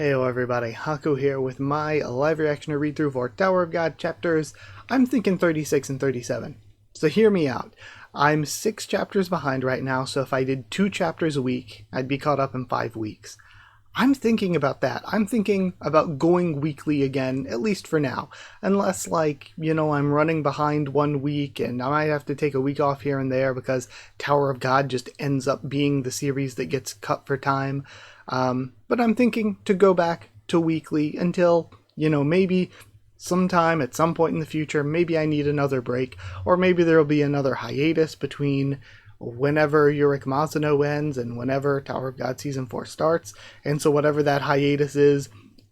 Heyo everybody, Haku here with my live reaction to read-through for Tower of God chapters. I'm thinking 36 and 37. So hear me out. I'm 6 chapters behind right now, so if I did 2 chapters a week, I'd be caught up in 5 weeks. I'm thinking about that. I'm thinking about going weekly again, at least for now. Unless, I'm running behind 1 week and I might have to take a week off here and there because Tower of God just ends up being the series that gets cut for time. But I'm thinking to go back to weekly until, maybe sometime at some point in the future, maybe I need another break, or maybe there'll be another hiatus between whenever Urek Mazino ends and whenever Tower of God Season 4 starts, and so whatever that hiatus is,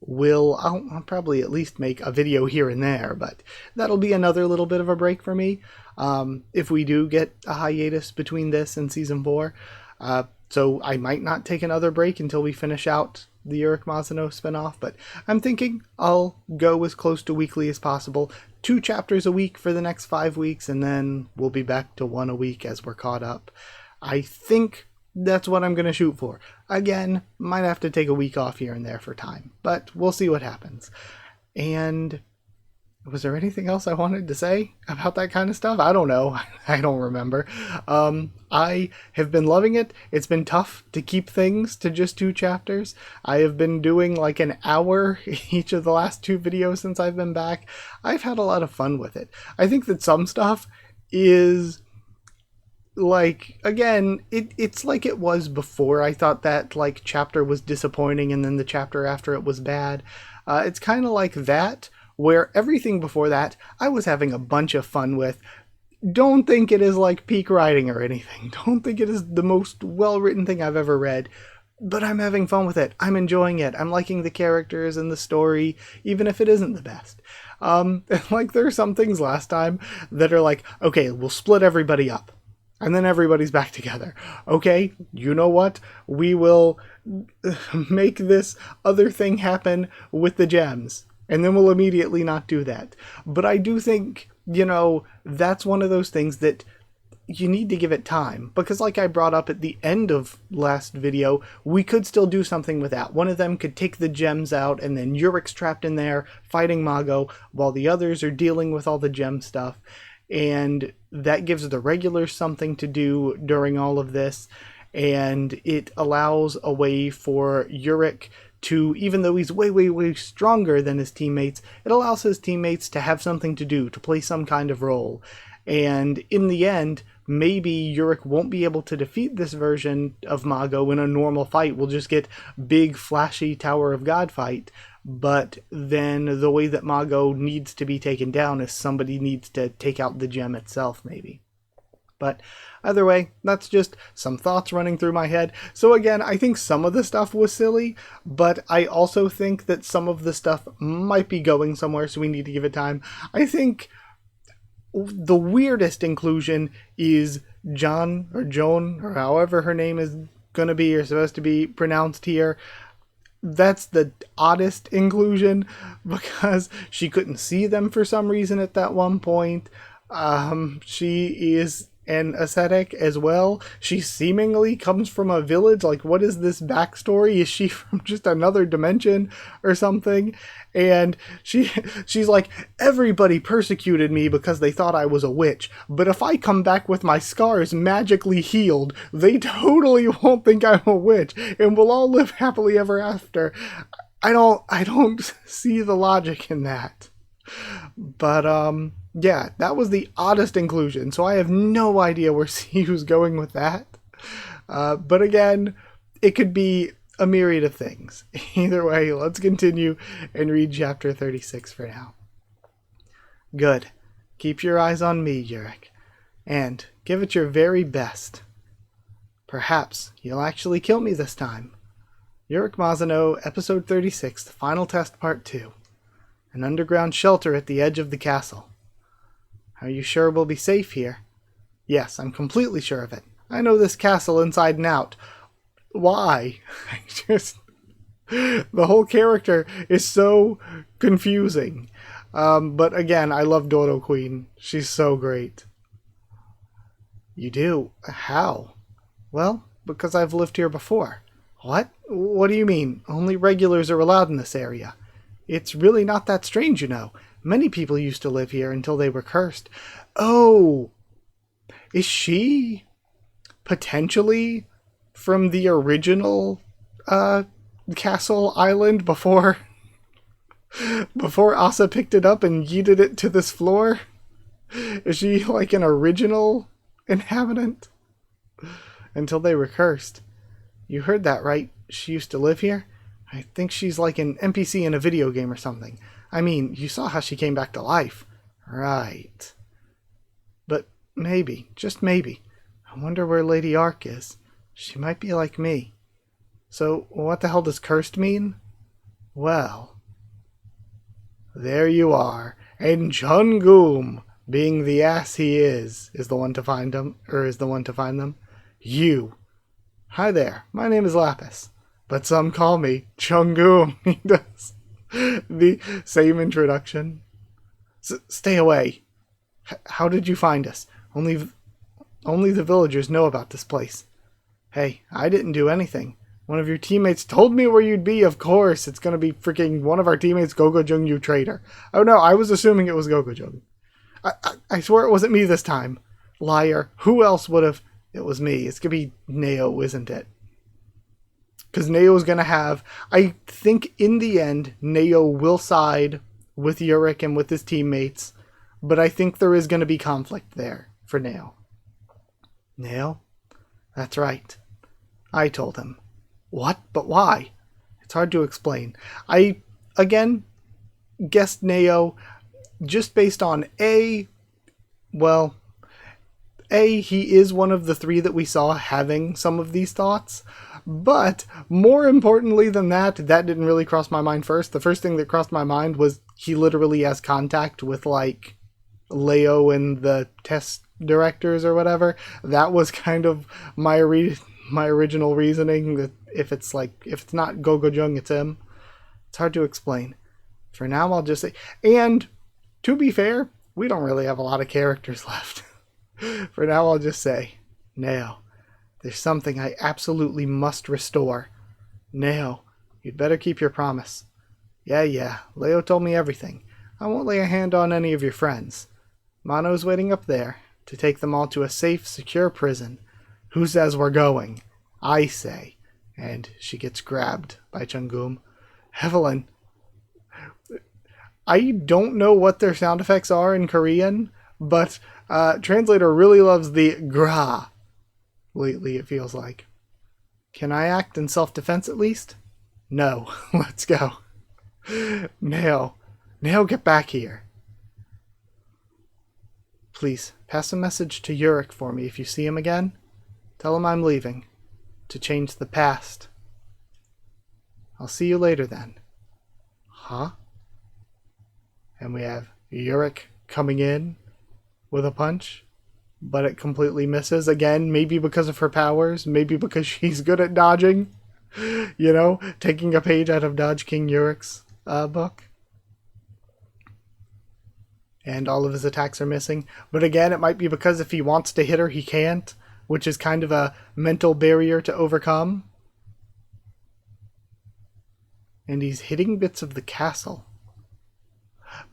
I'll probably at least make a video here and there, but that'll be another little bit of a break for me, if we do get a hiatus between this and Season 4. So I might not take another break until we finish out the Urek Mazino spinoff, but I'm thinking I'll go as close to weekly as possible. 2 chapters a week for the next 5 weeks, and then we'll be back to 1 a week as we're caught up. I think that's what I'm going to shoot for. Again, might have to take a week off here and there for time, but we'll see what happens. And was there anything else I wanted to say about that kind of stuff? I don't know. I don't remember. I have been loving it. It's been tough to keep things to just 2 chapters. I have been doing like an hour each of the last 2 videos since I've been back. I've had a lot of fun with it. I think that some stuff is again, it's like it was before. I thought that chapter was disappointing and then the chapter after it was bad. It's kind of like that, where everything before that I was having a bunch of fun with. Don't think it is like peak writing or anything. Don't think it is the most well-written thing I've ever read. But I'm having fun with it. I'm enjoying it. I'm liking the characters and the story, even if it isn't the best. There are some things last time that are like, okay, we'll split everybody up. And then everybody's back together. Okay, you know what? We will make this other thing happen with the gems. And then we'll immediately not do that. But I do think, that's one of those things that you need to give it time. Because like I brought up at the end of last video, we could still do something with that. One of them could take the gems out, and then Urek's trapped in there fighting Mago, while the others are dealing with all the gem stuff. And that gives the regulars something to do during all of this. And it allows a way for Urek to, even though he's way, way, way stronger than his teammates, it allows his teammates to have something to do, to play some kind of role. And in the end, maybe Urek won't be able to defeat this version of Mago in a normal fight. We'll just get big, flashy Tower of God fight. But then the way that Mago needs to be taken down is somebody needs to take out the gem itself, maybe. But either way, that's just some thoughts running through my head. So again, I think some of the stuff was silly, but I also think that some of the stuff might be going somewhere, so we need to give it time. I think the weirdest inclusion is Joan, or however her name is going to be or supposed to be pronounced here. That's the oddest inclusion, because she couldn't see them for some reason at that one point. She is an ascetic as well. She seemingly comes from a village. What is this backstory? Is she from just another dimension or something? And she's like, everybody persecuted me because they thought I was a witch, but if I come back with my scars magically healed, they totally won't think I'm a witch, and we'll all live happily ever after. I don't see the logic in that. But yeah, that was the oddest inclusion, so I have no idea where CU's going with that. But again, it could be a myriad of things. Either way, let's continue and read chapter 36 for now. Good. Keep your eyes on me, Urek, and give it your very best. Perhaps you'll actually kill me this time. Urek Mazino, episode 36, the final test, part 2. An underground shelter at the edge of the castle. Are you sure we'll be safe here? Yes, I'm completely sure of it. I know this castle inside and out. Why? The whole character is so confusing. But again, I love Dodo Queen. She's so great. You do? How? Well, because I've lived here before. What? What do you mean? Only regulars are allowed in this area. It's really not that strange, you know. Many people used to live here until they were cursed. Oh, is she potentially from the original castle island before Asa picked it up and yeeted it to this floor? Is she like an original inhabitant? Until they were cursed. You heard that, right? She used to live here? I think she's like an NPC in a video game or something. I mean, you saw how she came back to life. Right. But maybe, just maybe, I wonder where Lady Ark is. She might be like me. So, what the hell does cursed mean? Well, there you are. And Chungoom, being the ass he is the one to find them, You. Hi there, my name is Lapis, but some call me Chungoom. He does the same introduction. Stay away. How did you find us? Only the villagers know about this place. Hey, I didn't do anything. One of your teammates told me where you'd be. Of course, it's gonna be freaking one of our teammates, Gogo-jung, you traitor. Oh no, I was assuming it was Gogo-jung. I swear it wasn't me this time. Liar. Who else would have... It was me. It's gonna be Neo, isn't it? Because Neo's gonna have... I think in the end, Neo will side with Urek and with his teammates, but I think there is gonna be conflict there for Neo. Neo? That's right. I told him. What? But why? It's hard to explain. I, again, guessed Neo just based on he is one of the three that we saw having some of these thoughts. But more importantly than that didn't really cross my mind first. The first thing that crossed my mind was he literally has contact with, like, Leo and the test directors or whatever. That was kind of my original reasoning, that if it's not Gogo-jung, it's him. It's hard to explain. For now, I'll just say... And, to be fair, we don't really have a lot of characters left. For now, I'll just say, Neo, there's something I absolutely must restore. Neo, you'd better keep your promise. Yeah, Leo told me everything. I won't lay a hand on any of your friends. Mono's waiting up there to take them all to a safe, secure prison. Who says we're going? I say. And she gets grabbed by Chungoom. Evelyn. I don't know what their sound effects are in Korean, but translator really loves the gra lately, it feels like. Can I act in self-defense at least? No. Let's go. Neo, get back here. Please, pass a message to Urek for me if you see him again. Tell him I'm leaving. To change the past. I'll see you later then. Huh? And we have Urek coming in with a punch, but it completely misses. Again, maybe because of her powers, maybe because she's good at dodging. You know, taking a page out of Dodge King Urek's book. And all of his attacks are missing. But again, it might be because if he wants to hit her, he can't, which is kind of a mental barrier to overcome. And he's hitting bits of the castle.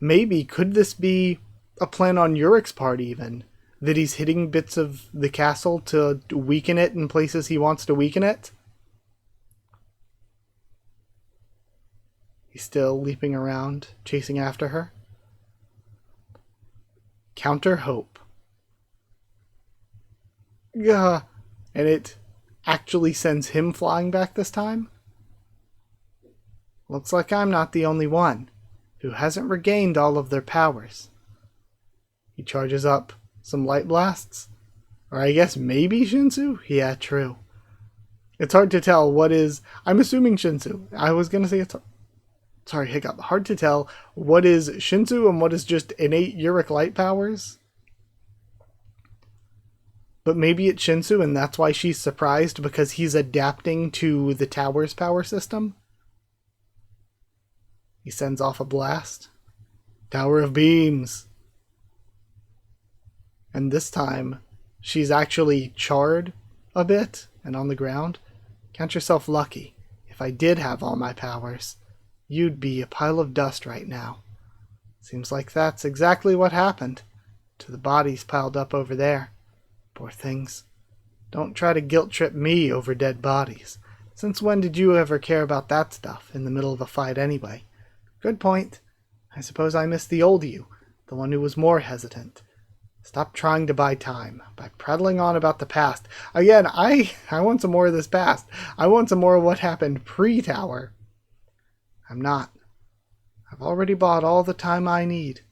Maybe, could this be a plan on Urek's part even? That he's hitting bits of the castle to weaken it in places he wants to weaken it? He's still leaping around, chasing after her. Counter hope. Gah! And it actually sends him flying back this time? Looks like I'm not the only one who hasn't regained all of their powers. He charges up some light blasts. Or I guess maybe Shinsu? Yeah, true. It's hard to tell what is... I'm assuming Shinsu. I was going to say it's... Sorry, hiccup. Hard to tell what is Shinsu and what is just innate Urek light powers. But maybe it's Shinsu and that's why she's surprised, because he's adapting to the tower's power system. He sends off a blast. Tower of Beams. And this time, she's actually charred a bit and on the ground. Count yourself lucky. If I did have all my powers, you'd be a pile of dust right now. Seems like that's exactly what happened to the bodies piled up over there. Poor things. Don't try to guilt-trip me over dead bodies. Since when did you ever care about that stuff in the middle of a fight anyway? Good point. I suppose I miss the old you, the one who was more hesitant. Stop trying to buy time by prattling on about the past. Again, I want some more of this past. I want some more of what happened pre-Tower. I'm not. I've already bought all the time I need.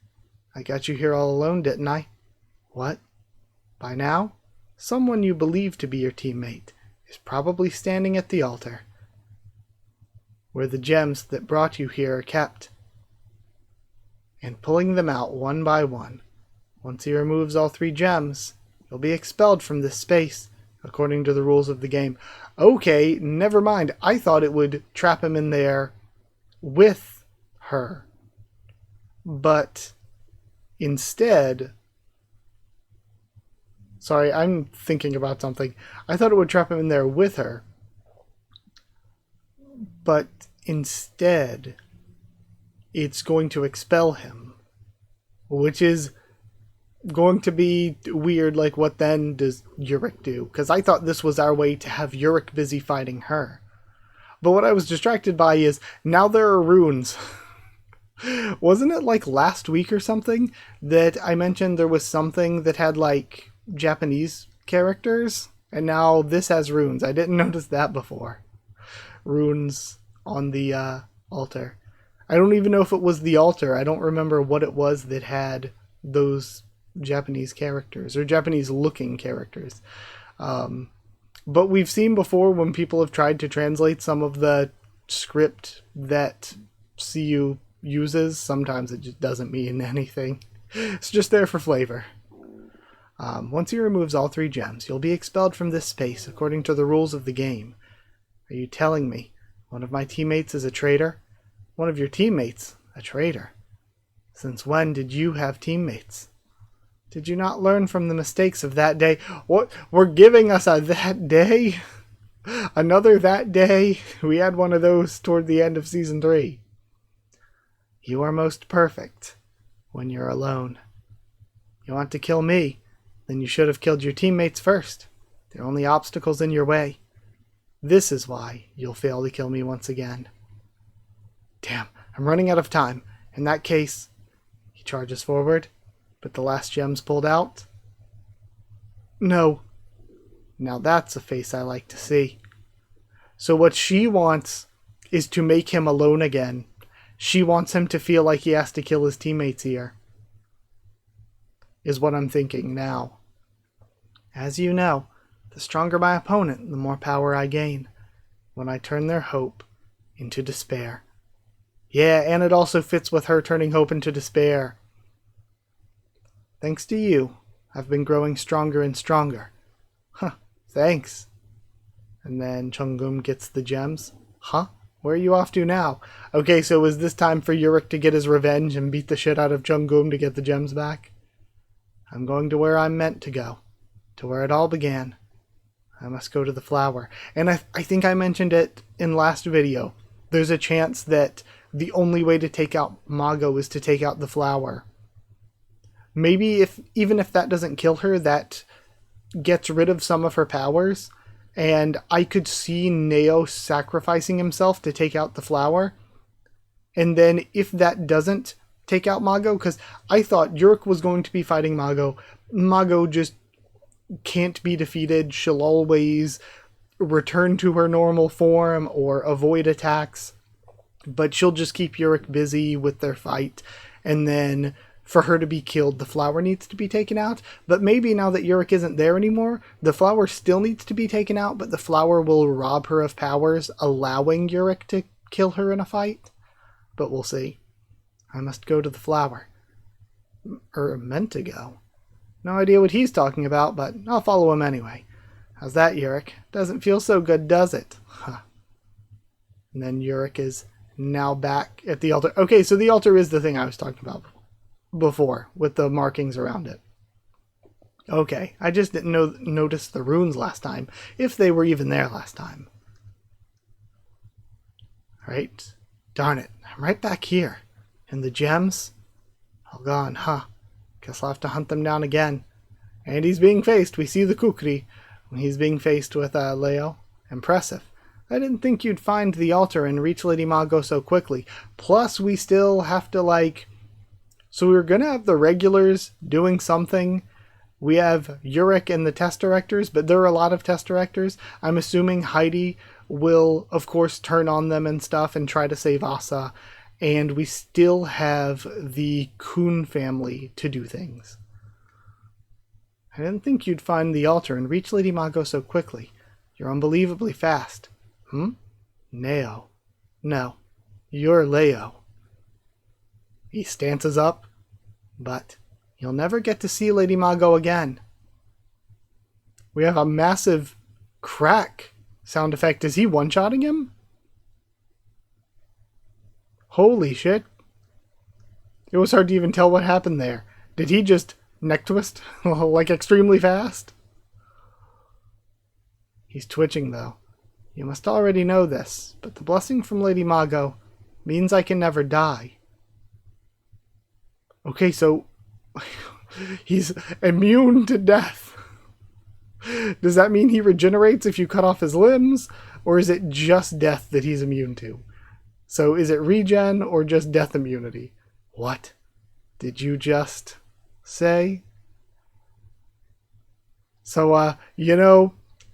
I got you here all alone, didn't I? What? By now, someone you believe to be your teammate is probably standing at the altar, where the gems that brought you here are kept, and pulling them out one by one. Once he removes all 3 gems, you'll be expelled from this space, according to the rules of the game. Okay, never mind. I thought it would trap him in there with her. But instead... Sorry, I'm thinking about something. I thought it would trap him in there with her. But instead, it's going to expel him. Which is going to be weird. Like, what then does Urek do? Because I thought this was our way to have Urek busy fighting her. But what I was distracted by is, now there are runes. Wasn't it like last week or something that I mentioned there was something that had like Japanese characters? And now this has runes. I didn't notice that before. Runes on the altar. I don't even know if it was the altar. I don't remember what it was that had those Japanese characters, or Japanese looking characters. But we've seen before when people have tried to translate some of the script that CU uses, sometimes it just doesn't mean anything. It's just there for flavor. Once he removes all 3 gems, you'll be expelled from this space according to the rules of the game. Are you telling me one of my teammates is a traitor? One of your teammates? A traitor? Since when did you have teammates? Did you not learn from the mistakes of that day? What? We're giving us a that day? Another that day? We had one of those toward the end of Season 3. You are most perfect when you're alone. You want to kill me? Then you should have killed your teammates first. They're only obstacles in your way. This is why you'll fail to kill me once again. Damn, I'm running out of time. In that case, he charges forward, but the last gem's pulled out. No. Now that's a face I like to see. So what she wants is to make him alone again. She wants him to feel like he has to kill his teammates here. Is what I'm thinking now. As you know, the stronger my opponent, the more power I gain, when I turn their hope into despair. Yeah, and it also fits with her turning hope into despair. Thanks to you, I've been growing stronger and stronger. Huh, thanks. And then Chungum gets the gems. Huh? Where are you off to now? Okay, so is this time for Urek to get his revenge and beat the shit out of Chungum to get the gems back? I'm going to where I'm meant to go. To where it all began. I must go to the flower. And I think I mentioned it in last video. There's a chance that the only way to take out Mago is to take out the flower. Maybe even if that doesn't kill her, that gets rid of some of her powers. And I could see Neo sacrificing himself to take out the flower. And then if that doesn't take out Mago, because I thought Urek was going to be fighting Mago. Mago just can't be defeated. She'll always return to her normal form or avoid attacks. But she'll just keep Urek busy with their fight. And then for her to be killed, the flower needs to be taken out. But maybe now that Urek isn't there anymore, the flower still needs to be taken out, but the flower will rob her of powers, allowing Urek to kill her in a fight. But we'll see. I must go to the flower. Or meant to go. No idea what he's talking about, but I'll follow him anyway. How's that, Urek? Doesn't feel so good, does it? Huh. And then Urek is now back at the altar. Okay, so the altar is the thing I was talking about before, with the markings around it. Okay, I just didn't notice the runes last time, if they were even there last time. Right? Darn it, I'm right back here. And the gems? All gone, huh? Guess I'll have to hunt them down again. And he's being faced. We see the kukri when he's being faced with Leo. Impressive. I didn't think you'd find the altar and reach Lady Mago so quickly. Plus, we still have to, like... So we were going to have the regulars doing something. We have Urek and the test directors, but there are a lot of test directors. I'm assuming Heidi will, of course, turn on them and stuff and try to save Asa. And we still have the Kun family to do things. I didn't think you'd find the altar and reach Lady Mago so quickly. You're unbelievably fast. Neo. No. You're Leo. He stances up, but you'll never get to see Lady Mago again. We have a massive crack sound effect. Is he one-shotting him? Holy shit. It was hard to even tell what happened there. Did he just neck twist? Like extremely fast? He's twitching though. You must already know this, but the blessing from Lady Mago means I can never die. Okay, so he's immune to death. Does that mean he regenerates if you cut off his limbs? Or is it just death that he's immune to? So is it regen or just death immunity? What did you just say? So,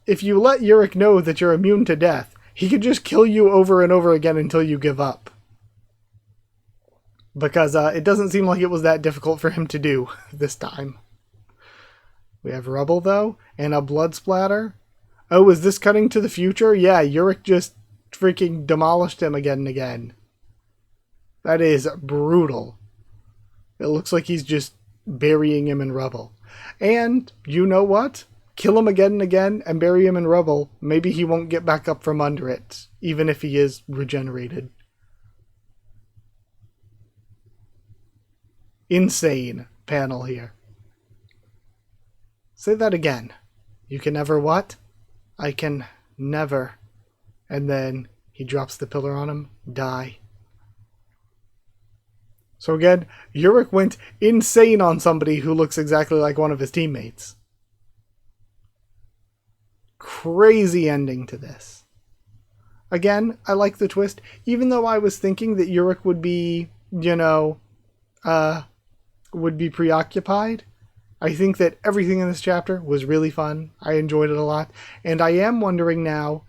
if you let Urek know that you're immune to death, he could just kill you over and over again until you give up. Because it doesn't seem like it was that difficult for him to do this time. We have rubble, though, and a blood splatter. Oh, is this cutting to the future? Yeah, Urek just freaking demolished him again and again. That is brutal. It looks like he's just burying him in rubble. And, you know what? Kill him again and again and bury him in rubble. Maybe he won't get back up from under it, even if he is regenerated. Insane panel here. Say that again. You can never what? I can never. And then he drops the pillar on him. Die. So again, Urek went insane on somebody who looks exactly like one of his teammates. Crazy ending to this. Again, I like the twist. Even though I was thinking that Urek would be, would be preoccupied, I think that everything in this chapter was really fun. I enjoyed it a lot. And I am wondering now,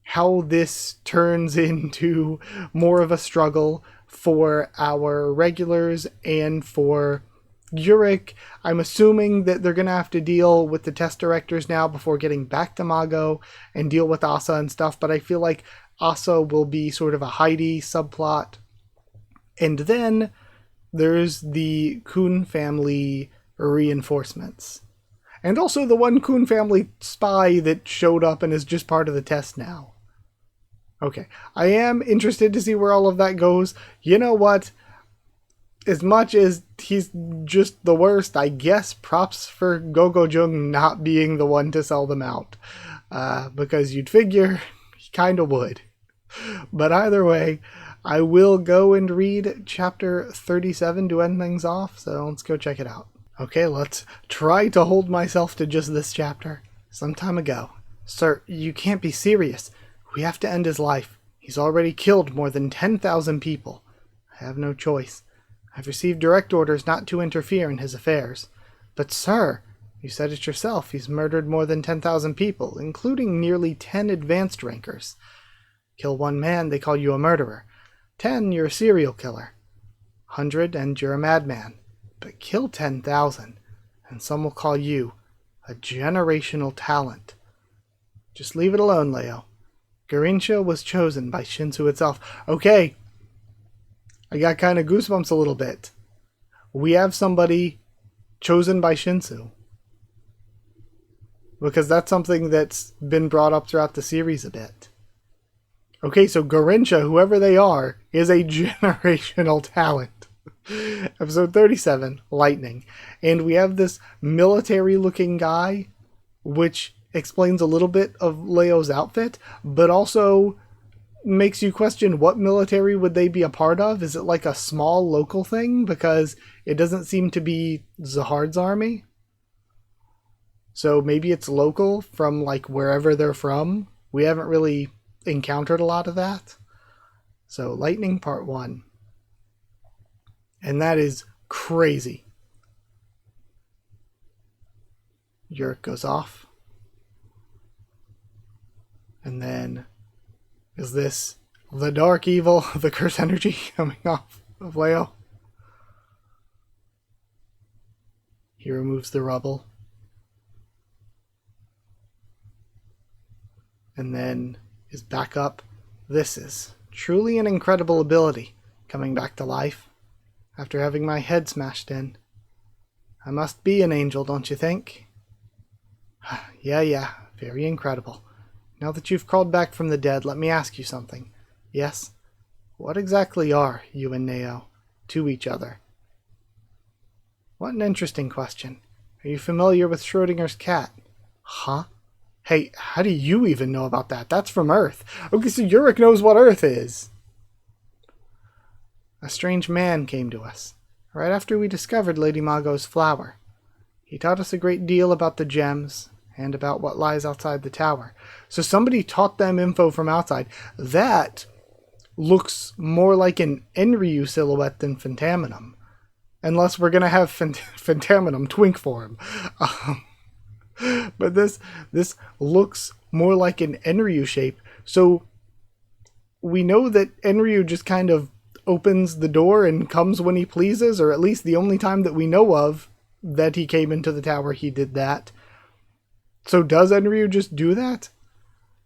how this turns into more of a struggle for our regulars and for Urek. I'm assuming that they're going to have to deal with the test directors now before getting back to Mago and deal with Asa and stuff. But I feel like Asa will be sort of a Heidi subplot. And then there's the Kun family reinforcements. And also the one Kun family spy that showed up and is just part of the test now. Okay, I am interested to see where all of that goes. You know what? As much as he's just the worst, I guess props for Gogo Jung not being the one to sell them out. Because you'd figure he kind of would. But either way, I will go and read chapter 37 to end things off, so let's go check it out. Okay, let's try to hold myself to just this chapter. Some time ago. Sir, you can't be serious. We have to end his life. He's already killed more than 10,000 people. I have no choice. I've received direct orders not to interfere in his affairs. But sir, you said it yourself, he's murdered more than 10,000 people, including nearly 10 advanced rankers. Kill one man, they call you a murderer. 10, you're a serial killer. 100, and you're a madman. But kill 10,000, and some will call you a generational talent. Just leave it alone, Leo. Garinsha was chosen by Shinsu itself. Okay, I got kind of goosebumps a little bit. We have somebody chosen by Shinsu. Because that's something that's been brought up throughout the series a bit. Okay, so Garinsha, whoever they are, is a generational talent. Episode 37, Lightning. And we have this military-looking guy, which explains a little bit of Leo's outfit, but also makes you question what military would they be a part of. Is it like a small local thing? Because it doesn't seem to be Zahard's army. So maybe it's local from like wherever they're from. We haven't really encountered a lot of that. So Lightning Part 1. And that is crazy. Urek goes off. And then, is this the dark evil, the curse energy coming off of Leo? He removes the rubble. And then is back up. This is truly an incredible ability, coming back to life after having my head smashed in. I must be an angel, don't you think? Yeah, very incredible. Now that you've crawled back from the dead, let me ask you something. Yes? What exactly are you and Neo to each other? What an interesting question. Are you familiar with Schrodinger's cat? Huh? Hey, how do you even know about that? That's from Earth. Okay, so Urek knows what Earth is. A strange man came to us, right after we discovered Lady Mago's flower. He taught us a great deal about the gems, and about what lies outside the tower. So somebody taught them info from outside. That looks more like an Enryu silhouette than Phantaminum. Unless we're going to have Phantaminum twink form. But this looks more like an Enryu shape. So we know that Enryu just kind of opens the door and comes when he pleases, or at least the only time that we know of that he came into the tower, he did that. So does Enryu just do that?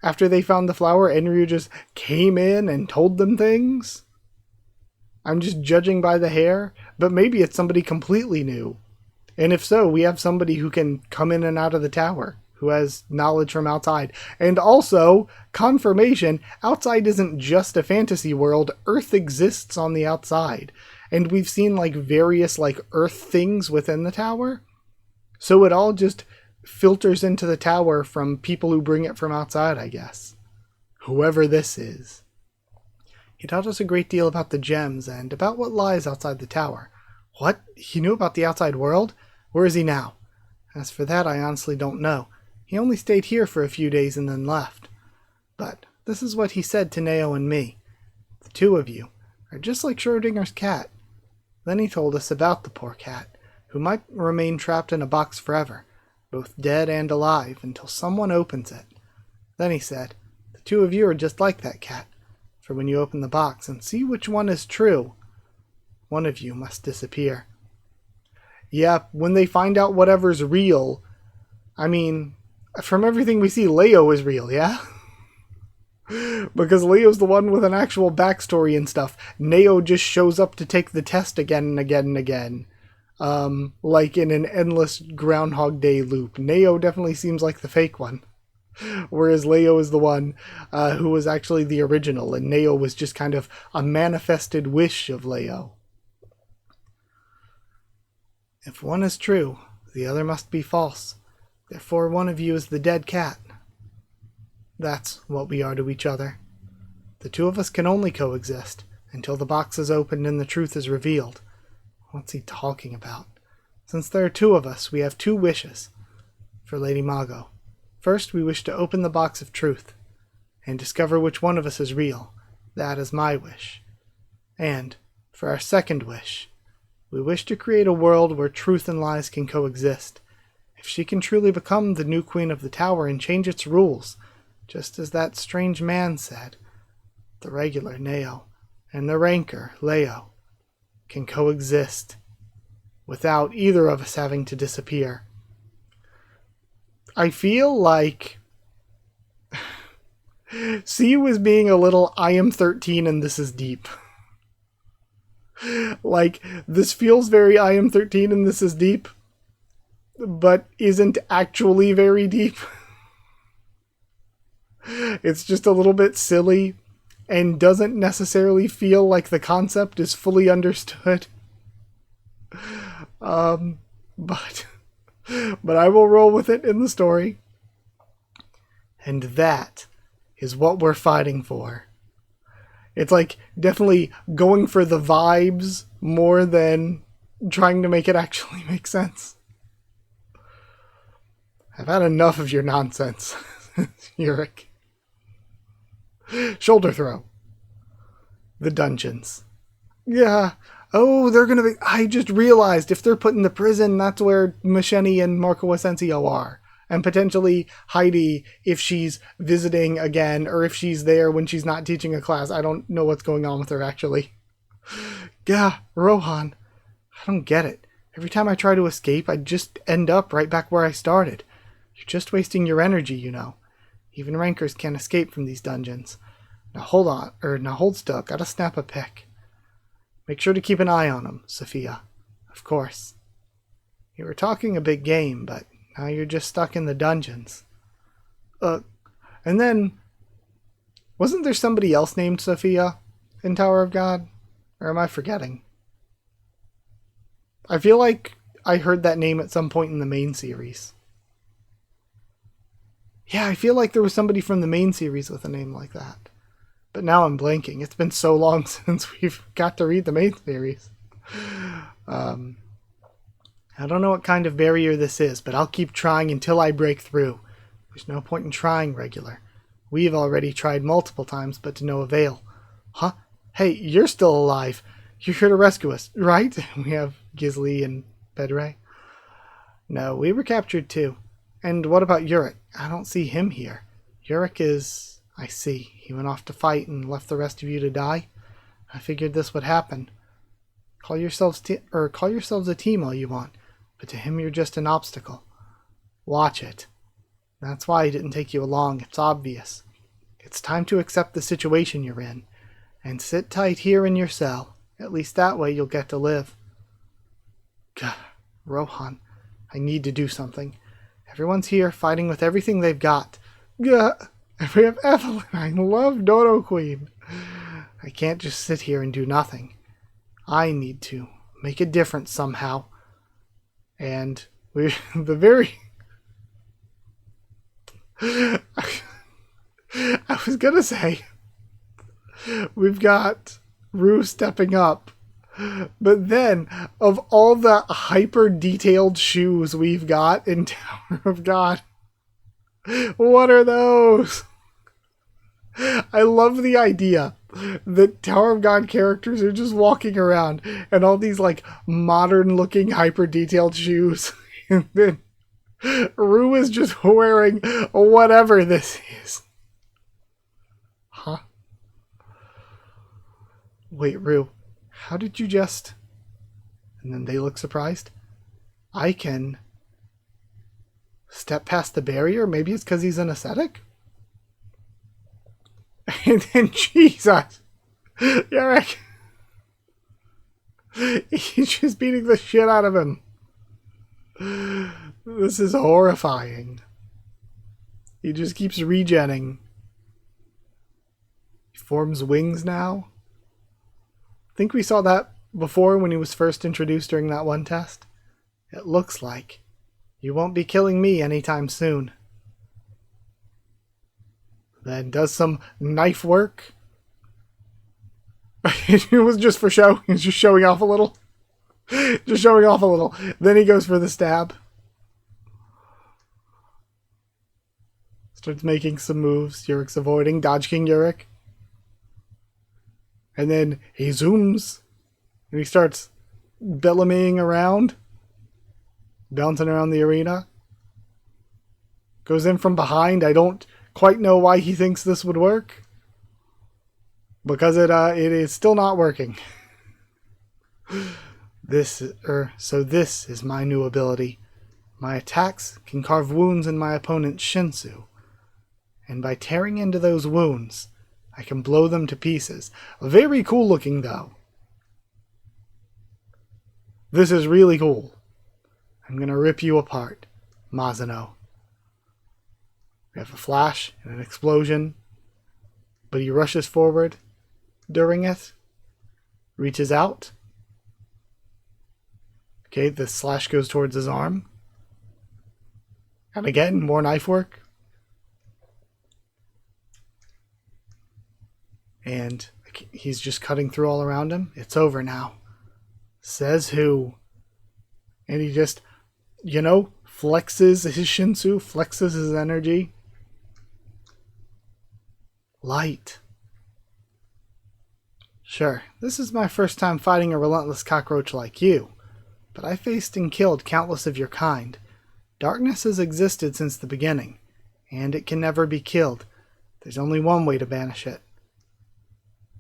After they found the flower, Enryu just came in and told them things? I'm just judging by the hair, but maybe it's somebody completely new. And if so, we have somebody who can come in and out of the tower, who has knowledge from outside. And also, confirmation, outside isn't just a fantasy world, Earth exists on the outside. And we've seen like various like Earth things within the tower. So it all just filters into the tower from people who bring it from outside, I guess. Whoever this is. He taught us a great deal about the gems and about what lies outside the tower. What? He knew about the outside world? Where is he now? As for that, I honestly don't know. He only stayed here for a few days and then left. But this is what he said to Neo and me. The two of you are just like Schrodinger's cat. Then he told us about the poor cat, who might remain trapped in a box forever, both dead and alive, until someone opens it. Then he said, the two of you are just like that cat, for when you open the box and see which one is true, one of you must disappear. Yeah, when they find out whatever's real, I mean, from everything we see, Leo is real, yeah? Because Leo's the one with an actual backstory and stuff. Neo just shows up to take the test again and again and again. Like in an endless Groundhog Day loop. Neo definitely seems like the fake one. Whereas Leo is the one who was actually the original, and Neo was just kind of a manifested wish of Leo. If one is true, the other must be false. Therefore one of you is the dead cat. That's what we are to each other. The two of us can only coexist until the box is opened and the truth is revealed. What's he talking about? Since there are two of us, we have two wishes for Lady Mago. First, we wish to open the box of truth and discover which one of us is real. That is my wish. And, for our second wish, we wish to create a world where truth and lies can coexist. If she can truly become the new queen of the tower and change its rules, just as that strange man said, the regular Neo and the ranker Leo can coexist without either of us having to disappear. I feel like CU is being a little I am 13 and this is deep. Like, this feels very I am 13 and this is deep, but isn't actually very deep. It's just a little bit silly and doesn't necessarily feel like the concept is fully understood. But I will roll with it in the story. And that is what we're fighting for. It's like definitely going for the vibes more than trying to make it actually make sense. I've had enough of your nonsense, Urek. Shoulder throw. The dungeons. Yeah. Oh, they're gonna be... I just realized if they're put in the prison, that's where Macheni and Marco Asensio are. And potentially Heidi if she's visiting again, or if she's there when she's not teaching a class. I don't know what's going on with her, actually. Yeah, Rohan. I don't get it. Every time I try to escape, I just end up right back where I started. You're just wasting your energy, you know. Even rankers can't escape from these dungeons. Now hold still. Gotta snap a pic. Make sure to keep an eye on him, Sophia. Of course. You were talking a big game, but now you're just stuck in the dungeons. And then, wasn't there somebody else named Sophia in Tower of God? Or am I forgetting? I feel like I heard that name at some point in the main series. Yeah, I feel like there was somebody from the main series with a name like that. But now I'm blanking. It's been so long since we've got to read the main series. I don't know what kind of barrier this is, but I'll keep trying until I break through. There's no point in trying regular. We've already tried multiple times, but to no avail. Huh? Hey, you're still alive. You're here to rescue us, right? We have Gisli and Bedre. No, we were captured too. And what about Urek? I don't see him here. Urek is... I see. He went off to fight and left the rest of you to die. I figured this would happen. Call yourselves a team all you want, but to him you're just an obstacle. Watch it. That's why he didn't take you along. It's obvious. It's time to accept the situation you're in, and sit tight here in your cell. At least that way you'll get to live. God, Rohan, I need to do something. Everyone's here fighting with everything they've got. Gah. And we have Evelyn. I love Dodo Queen. I can't just sit here and do nothing. I need to make a difference somehow. And I was gonna say, we've got Rue stepping up. But then, of all the hyper-detailed shoes we've got in Tower of God, what are those? I love the idea that Tower of God characters are just walking around and all these like modern looking hyper detailed shoes. And then Rue is just wearing whatever this is. Huh? Wait, Rue, how did you just... And then they look surprised. I can... step past the barrier? Maybe it's because he's an ascetic? And then, Jesus! Urek! He's just beating the shit out of him. This is horrifying. He just keeps regenning. He forms wings now. I think we saw that before when he was first introduced during that one test. It looks like. You won't be killing me anytime soon. Then does some knife work. It was just for show. He's just showing off a little. Just showing off a little. Then he goes for the stab. Starts making some moves. Urek's avoiding. Dodge King Urek. And then he zooms. And he starts bellamying around. Bouncing around the arena. Goes in from behind. I don't quite know why he thinks this would work. Because it is still not working. So this is my new ability. My attacks can carve wounds in my opponent's shinsu. And by tearing into those wounds, I can blow them to pieces. Very cool looking though. This is really cool. I'm gonna rip you apart, Mazino. We have a flash and an explosion, but he rushes forward during it, reaches out. Okay, the slash goes towards his arm. And again, more knife work. And He's just cutting through all around him. It's over now. Says who? And he just, flexes his Shinsu, flexes his energy. Light. Sure, this is my first time fighting a relentless cockroach like you, but I faced and killed countless of your kind. Darkness has existed since the beginning, and it can never be killed. There's only one way to banish it.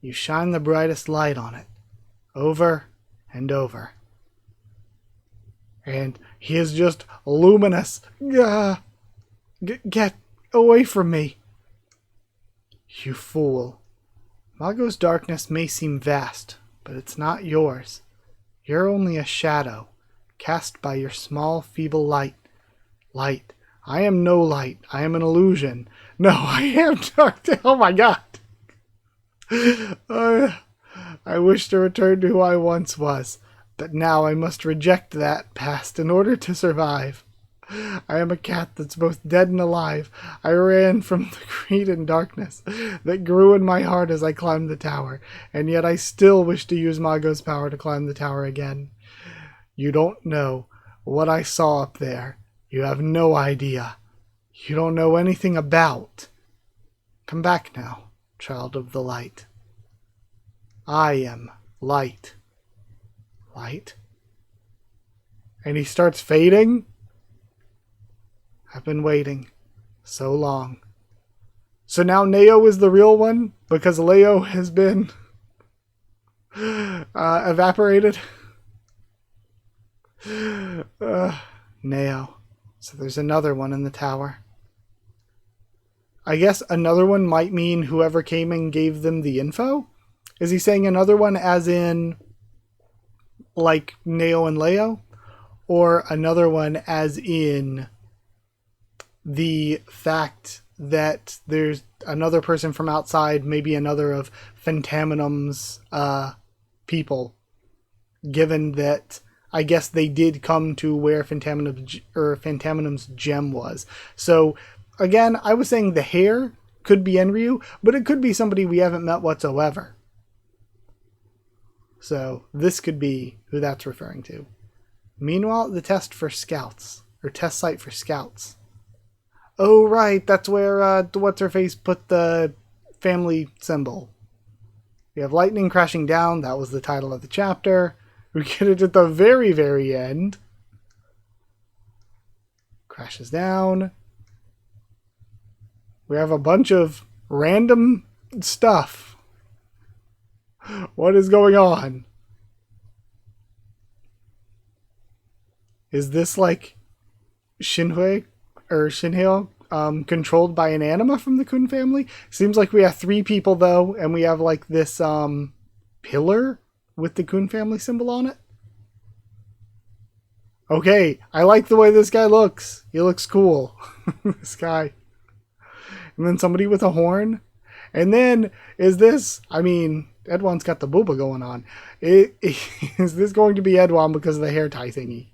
You shine the brightest light on it, over and over. And he is just luminous. Get away from me. You fool. Mago's darkness may seem vast, but it's not yours. You're only a shadow, cast by your small, feeble light. Light. I am no light. I am an illusion. No, I am dark. Oh my god. I wish to return to who I once was, but now I must reject that past in order to survive. I am a cat that's both dead and alive. I ran from the greed and darkness that grew in my heart as I climbed the tower, and yet I still wish to use Mago's power to climb the tower again. You don't know what I saw up there. You have no idea. You don't know anything about. Come back now, child of the light. I am light. Light? And he starts fading? I've been waiting so long. So now Neo is the real one because Leo has been evaporated. Neo. So there's another one in the tower. I guess another one might mean whoever came and gave them the info? Is he saying another one as in like Neo and Leo? Or another one as in the fact that there's another person from outside, maybe another of Phantaminum's people, given that I guess they did come to where Phantaminum's gem was. So again, I was saying the hair could be Enryu, but it could be somebody we haven't met whatsoever. So this could be who that's referring to. Meanwhile, the test for scouts, or test site for scouts. Oh, right, that's where What's-Her-Face put the family symbol. We have lightning crashing down. That was the title of the chapter. We get it at the very, very end. Crashes down. We have a bunch of random stuff. What is going on? Is this like Shinhei or Shinhyo controlled by an anima from the Kun family? Seems like we have 3 people though, and we have like this pillar with the Kun family symbol on it. Okay, I like the way this guy looks. He looks cool. This guy. And then somebody with a horn. And then, is this, I mean, Edwan's got the booba going on. Is this going to be Edwan because of the hair tie thingy?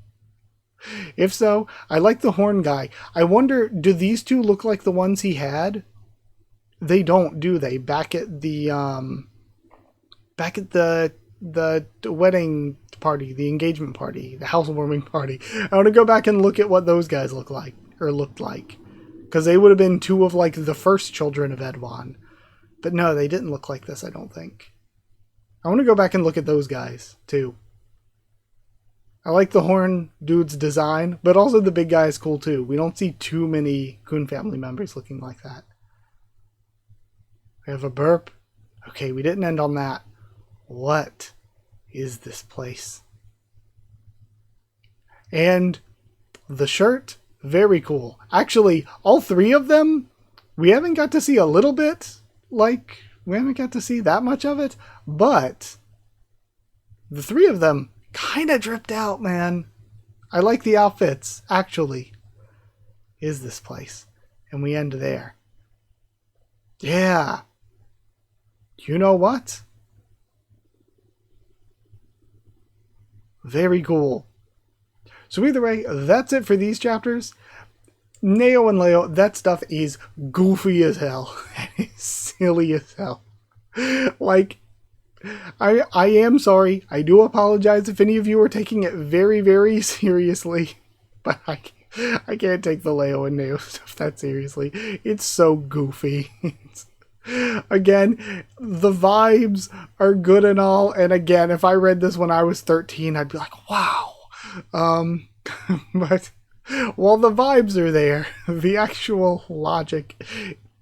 If so, I like the horn guy. I wonder, do these two look like the ones he had? They don't, do they? Back at the wedding party, the engagement party, the housewarming party. I want to go back and look at what those guys look like, or looked like. Because they would have been 2 of like the first children of Edwan. But no, they didn't look like this, I don't think. I want to go back and look at those guys, too. I like the horn dude's design, but also the big guy is cool, too. We don't see too many Kun family members looking like that. We have a burp. Okay, we didn't end on that. What is this place? And the shirt, very cool. Actually, all 3 of them, we haven't got to see a little bit. Like, we haven't got to see that much of it, but the 3 of them kind of dripped out, man. I like the outfits, actually. Is this place? And we end there. Yeah. You know what? Very cool. So either way, that's it for these chapters. Neo and Leo, that stuff is goofy as hell. Silly as hell. Like, I am sorry. I do apologize if any of you are taking it very, very seriously. But I can't take the Leo and Neo stuff that seriously. It's so goofy. Again, the vibes are good and all. And again, if I read this when I was 13, I'd be like, wow. But while the vibes are there, the actual logic,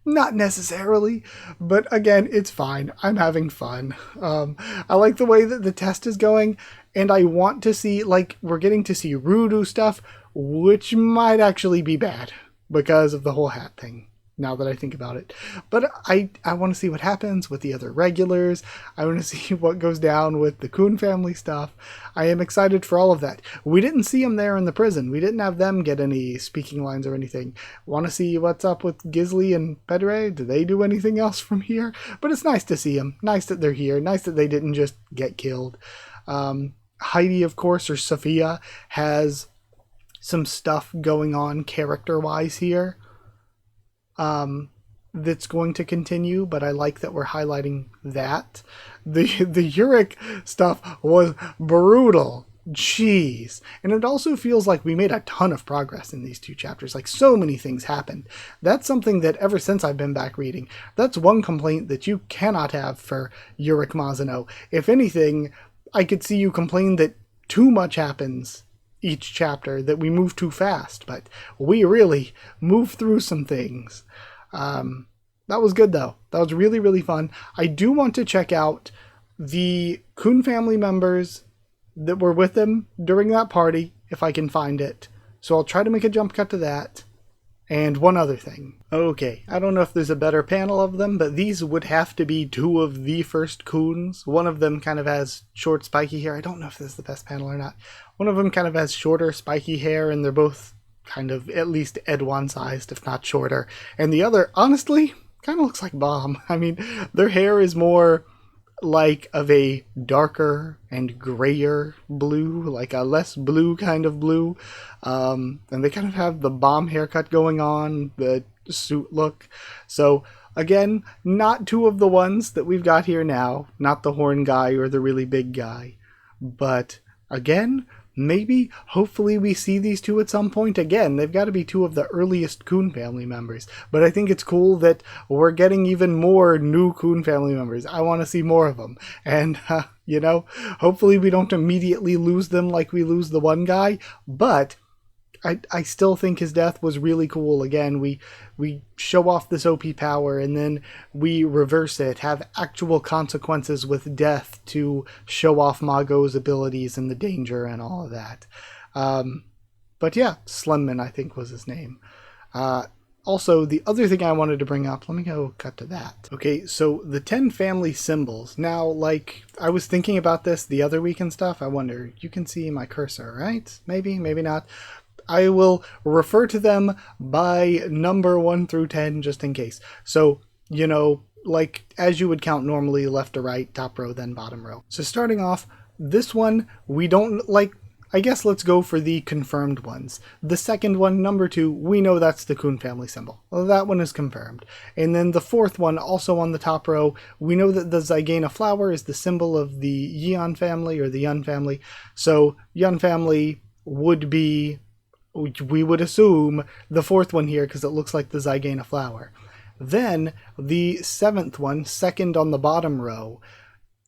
not necessarily. But again, it's fine. I'm having fun. I like the way that the test is going. And I want to see, like, we're getting to see Rudu stuff, which might actually be bad because of the whole hat thing, now that I think about it. But I want to see what happens with the other regulars. I want to see what goes down with the Kun family stuff. I am excited for all of that. We didn't see them there in the prison. We didn't have them get any speaking lines or anything. Want to see what's up with Gisli and Pedre? Do they do anything else from here? But it's nice to see them. Nice that they're here. Nice that they didn't just get killed. Heidi, of course, or Sophia, has some stuff going on character-wise here that's going to continue, but I like that we're highlighting that. The Urek stuff was brutal. Jeez. And it also feels like we made a ton of progress in these two chapters. Like, so many things happened. That's something that ever since I've been back reading, that's one complaint that you cannot have for Urek Mazino. If anything, I could see you complain that too much happens each chapter, that we move too fast, but we really move through some things. That was good, though. That was really, really fun. I do want to check out the Kun family members that were with them during that party, if I can find it. So I'll try to make a jump cut to that. And one other thing. Okay, I don't know if there's a better panel of them, but these would have to be two of the first Kuns. One of them kind of has short, spiky hair. I don't know if this is the best panel or not. One of them kind of has shorter, spiky hair, and they're both kind of at least Edwan-sized, if not shorter. And the other, honestly, kind of looks like Bomb. I mean, their hair is more like of a darker and grayer blue, like a less blue kind of blue. And they kind of have the Bomb haircut going on, the suit look. So again, not two of the ones that we've got here now, not the horn guy or the really big guy. But again, maybe, hopefully we see these two at some point again. They've got to be two of the earliest Kun family members. But I think it's cool that we're getting even more new Kun family members. I want to see more of them. And, you know, hopefully we don't immediately lose them like we lose the one guy. But I still think his death was really cool. Again, we show off this OP power and then we reverse it, have actual consequences with death to show off Mago's abilities and the danger and all of that. But yeah, Slemman, I think, was his name. Also, the other thing I wanted to bring up, let me go cut to that. Okay, so the 10 family symbols. Now, like, I was thinking about this the other week and stuff. I wonder, you can see my cursor, right? Maybe, maybe not. I will refer to them by number 1 through 10 just in case. So, you know, like as you would count normally, left to right, top row, then bottom row. So starting off, this one, we don't like, I guess let's go for the confirmed ones. The second one, number 2, we know that's the Kun family symbol. Well, that one is confirmed. And then the fourth one, also on the top row, we know that the Zygena flower is the symbol of the Yeon family or the Yun family. So Yun family would be, we would assume, the fourth one here because it looks like the Zygena flower. Then the seventh one, second on the bottom row,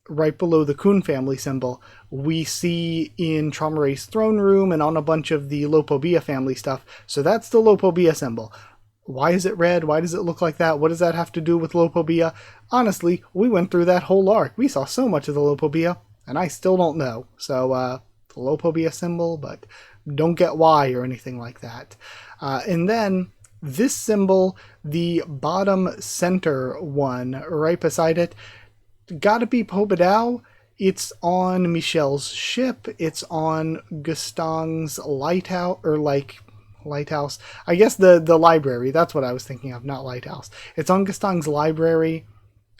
right below the Kun family symbol, we see in Traumare's throne room and on a bunch of the Lopobia family stuff. So that's the Lopobia symbol. Why is it red? Why does it look like that? What does that have to do with Lopobia? Honestly, we went through that whole arc. We saw so much of the Lopobia, and I still don't know. So, the Lopobia symbol, but don't get why or anything like that. And then this symbol, the bottom center one right beside it, gotta be Pobedao. It's on Michelle's ship. It's on Gustang's lighthouse, or like lighthouse. I guess the library. That's what I was thinking of, not lighthouse. It's on Gustang's library.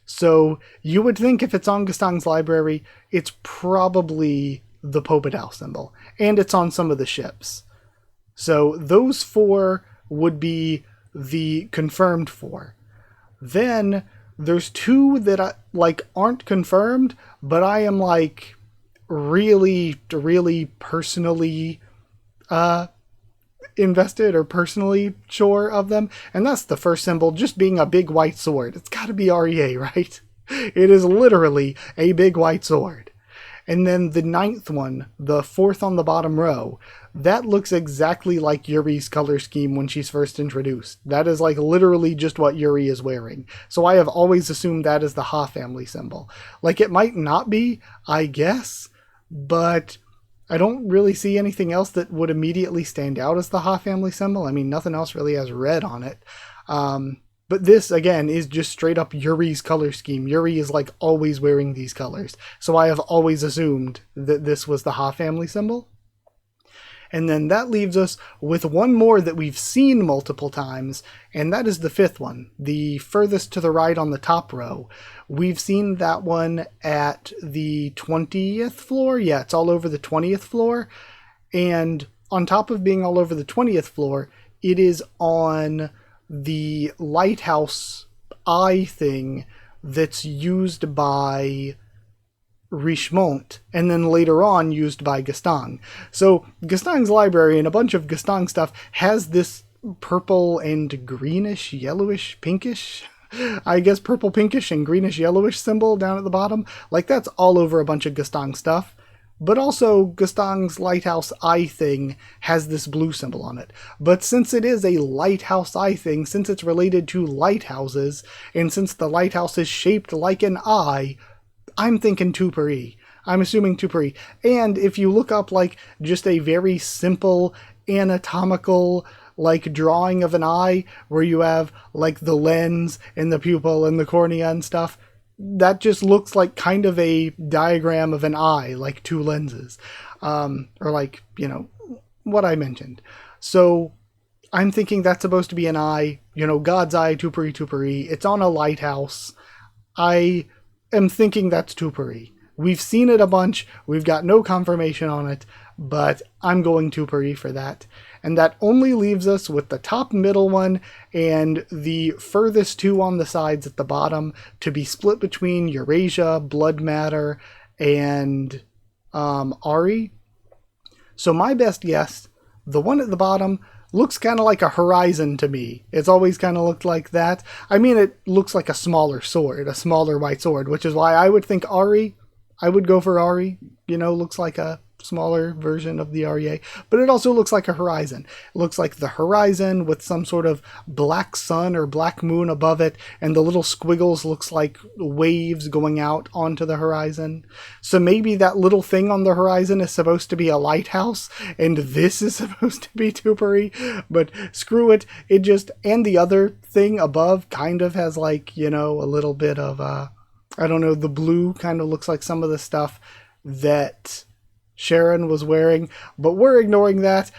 So you would think if it's on Gustang's library, it's probably the Pobedao symbol, and it's on some of the ships. So those 4 would be the confirmed 4. Then There's two that aren't confirmed, but I am like really, really personally invested or personally sure of them. And that's the first symbol, just being a big white sword. It's got to be REA, right? It is literally a big white sword. And then the ninth one, the fourth on the bottom row, that looks exactly like Yuri's color scheme when she's first introduced. That is like literally just what Yuri is wearing. So I have always assumed that is the Ha family symbol. Like, it might not be, I guess, but I don't really see anything else that would immediately stand out as the Ha family symbol. I mean, nothing else really has red on it. But this, again, is just straight up Yuri's color scheme. Yuri is like always wearing these colors. So I have always assumed that this was the Ha family symbol. And then that leaves us with one more that we've seen multiple times, and that is the fifth one, the furthest to the right on the top row. We've seen that one at the 20th floor. Yeah, it's all over the 20th floor. And on top of being all over the 20th floor, it is on the lighthouse eye thing that's used by Richemont, and then later on used by Gaston. So Gaston's library and a bunch of Gaston stuff has this purple and greenish, yellowish, pinkish, I guess purple, pinkish, and greenish, yellowish symbol down at the bottom. Like, that's all over a bunch of Gaston stuff. But also, Gaston's lighthouse eye thing has this blue symbol on it. But since it is a lighthouse eye thing, since it's related to lighthouses, and since the lighthouse is shaped like an eye, I'm thinking Tupari. I'm assuming Tupari. And if you look up like just a very simple anatomical like drawing of an eye where you have like the lens and the pupil and the cornea and stuff, that just looks like kind of a diagram of an eye, like two lenses, or like, you know, what I mentioned. So I'm thinking that's supposed to be an eye, you know, God's eye, Tupari, Tupari. It's on a lighthouse. I am thinking that's Tupari. We've seen it a bunch. We've got no confirmation on it, but I'm going Tupari for that. And that only leaves us with the top middle one and the furthest two on the sides at the bottom to be split between Eurasia, Blood Matter, and Ari. So my best guess, the one at the bottom looks kind of like a horizon to me. It's always kind of looked like that. I mean, it looks like a smaller sword, a smaller white sword, which is why I would think Ari. I would go for Ari. You know, looks like a smaller version of the REA, but it also looks like a horizon. It looks like the horizon with some sort of black sun or black moon above it, and the little squiggles looks like waves going out onto the horizon. So maybe that little thing on the horizon is supposed to be a lighthouse, and this is supposed to be Tupari, but screw it. It just, and the other thing above kind of has like, you know, a little bit of, I don't know, the blue kind of looks like some of the stuff that Sharon was wearing, but we're ignoring that.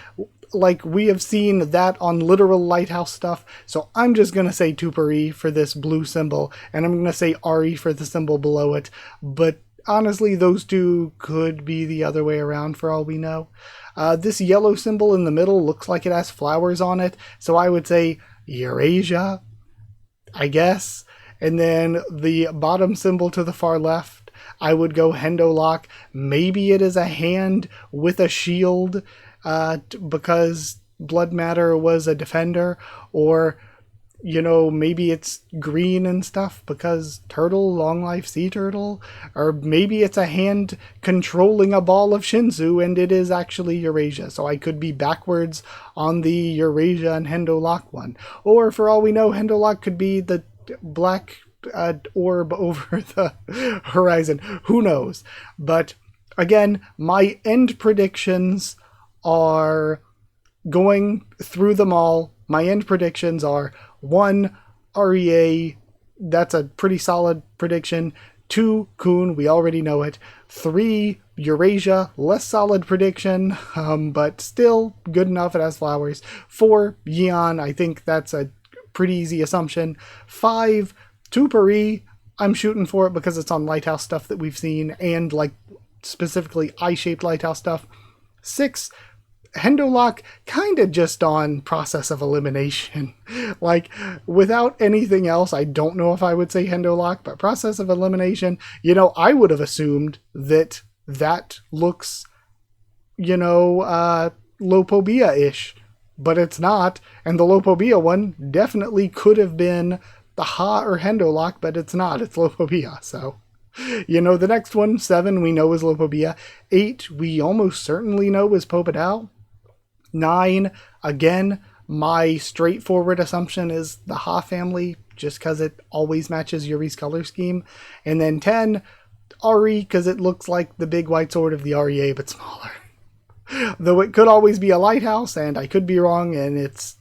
Like, we have seen that on literal lighthouse stuff, so I'm just going to say Tupari for this blue symbol, and I'm going to say Ari for the symbol below it, but honestly, those two could be the other way around for all we know. This yellow symbol in the middle looks like it has flowers on it, so I would say Eurasia, I guess, and then the bottom symbol to the far left, I would go Hendo Lock. Maybe it is a hand with a shield because Blood Matter was a defender, or, you know, maybe it's green and stuff because turtle, long life sea turtle, or maybe it's a hand controlling a ball of Shinzu and it is actually Eurasia. So I could be backwards on the Eurasia and Hendo Lock one. Or for all we know, Hendo Lock could be the black orb over the horizon. Who knows? But again, my end predictions are, going through them all, my end predictions are 1, REA, that's a pretty solid prediction. 2, Kun, we already know it. 3, Eurasia, less solid prediction, but still good enough, it has flowers. 4, Yeon, I think that's a pretty easy assumption. 5, Tupari, I'm shooting for it because it's on lighthouse stuff that we've seen, and like specifically eye-shaped lighthouse stuff. 6, Hendolock kind of just on process of elimination. Like, without anything else, I don't know if I would say Hendolock, but process of elimination, I would have assumed that looks, Lopobia-ish, but it's not. And the Lopobia one definitely could have been the Ha or Hendolock, but it's not. It's Lopobia, so... the next one, 7, we know is Lopobia. 8, we almost certainly know is Popodao. 9, again, my straightforward assumption is the Ha family, just because it always matches Yuri's color scheme. And then 10, Ari, because it looks like the big white sword of the REA, but smaller. Though it could always be a lighthouse, and I could be wrong, and it's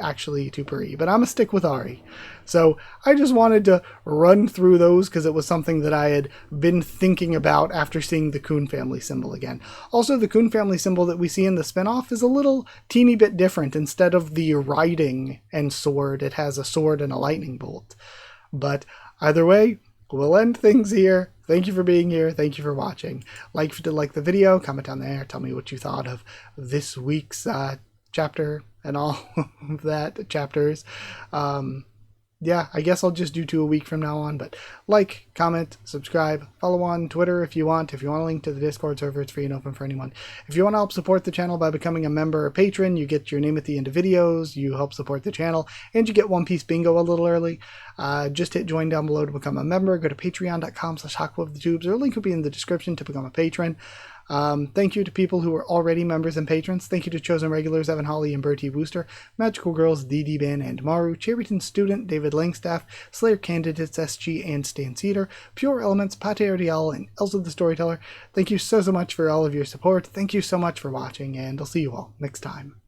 actually Tupuri. But I'm going to stick with Ari. So I just wanted to run through those because it was something that I had been thinking about after seeing the Kun family symbol again. Also, the Kun family symbol that we see in the spinoff is a little teeny bit different. Instead of the riding and sword, it has a sword and a lightning bolt. But either way, we'll end things here. Thank you for being here. Thank you for watching. If you did like the video, comment down there. Tell me what you thought of this week's chapter and all of that chapters. Yeah, I guess I'll just do 2 a week from now on, but comment, subscribe, follow on Twitter if you want. If you want a link to the Discord server, it's free and open for anyone. If you want to help support the channel by becoming a member or patron, you get your name at the end of videos, you help support the channel, and you get One Piece Bingo a little early. Just hit join down below to become a member. Go to patreon.com/HakuOfTheTubes, or a link will be in the description to become a patron. Thank you to people who are already members and patrons. Thank you to chosen regulars Evan Holly and Bertie Wooster, Magical Girls, DD Ban and Maru, Cherryton Student, David Langstaff, Slayer Candidates SG and Stan Cedar, Pure Elements, Pate Ardial, and Elsa the Storyteller. Thank you so much for all of your support. Thank you so much for watching, and I'll see you all next time.